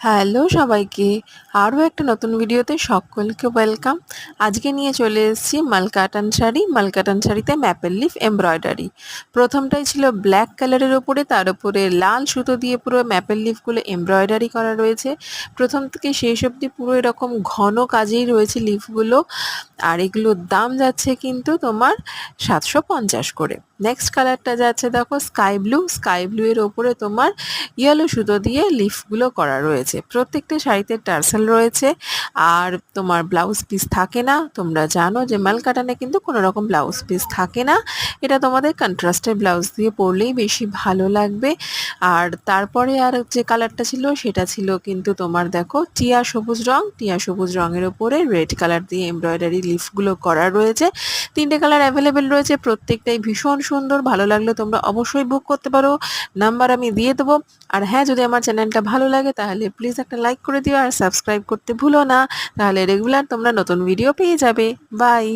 Hello সবাইকে, আরও একটা নতুন ভিডিওতে সকলকে ওয়েলকাম। আজকে নিয়ে চলে এসেছি মালকাটান শাড়ি। মালকাটান শাড়িতে ম্যাপেল লিফ এমব্রয়ডারি। প্রথমটাই ছিল ব্ল্যাক কালারের ওপরে, তার উপরে লাল সুতো দিয়ে পুরো ম্যাপেল লিফগুলো এমব্রয়ডারি করা রয়েছে। প্রথম থেকে শেষ অবধি পুরো এরকম ঘন কাজেই রয়েছে লিফগুলো। আর এগুলোর দাম যাচ্ছে কিন্তু তোমার 750 করে। নেক্সট কালারটা যাচ্ছে দেখো স্কাই ব্লু। স্কাই ব্লু এর ওপরে তোমার ইয়েলো সুতো দিয়ে লিফগুলো করা রয়েছে। প্রত্যেকটা শাড়িতে টার্সেল রয়েছে। আর তোমার ব্লাউজ পিস থাকে না। তোমরা জানো যে মালকাটানে কিন্তু কোনো রকম ব্লাউজ পিস থাকে না। এটা তোমাদের কন্ট্রাস্টের ব্লাউজ দিয়ে পরলেই বেশি ভালো লাগবে। আর তারপরে আর যে কালারটা ছিল সেটা ছিল কিন্তু তোমার দেখো টিয়া সবুজ রং। টিয়া সবুজ রঙের ওপরে রেড কালার দিয়ে এমব্রয়ডারি লিফগুলো করা রয়েছে। তিনটে কালার অ্যাভেলেবেল রয়েছে, প্রত্যেকটাই ভীষণ সুন্দর। ভালো লাগলে তোমরা অবশ্যই বুক করতে পারো, নাম্বার আমি দিয়ে দেবো। আর হ্যাঁ, যদি আমার চ্যানেলটা ভালো লাগে তাহলে প্লিজ একটা লাইক করে দিও আর সাবস্ক্রাইব করতে ভুলো না। তাহলে রেগুলার তোমরা নতুন ভিডিও পেয়ে যাবে। বাই।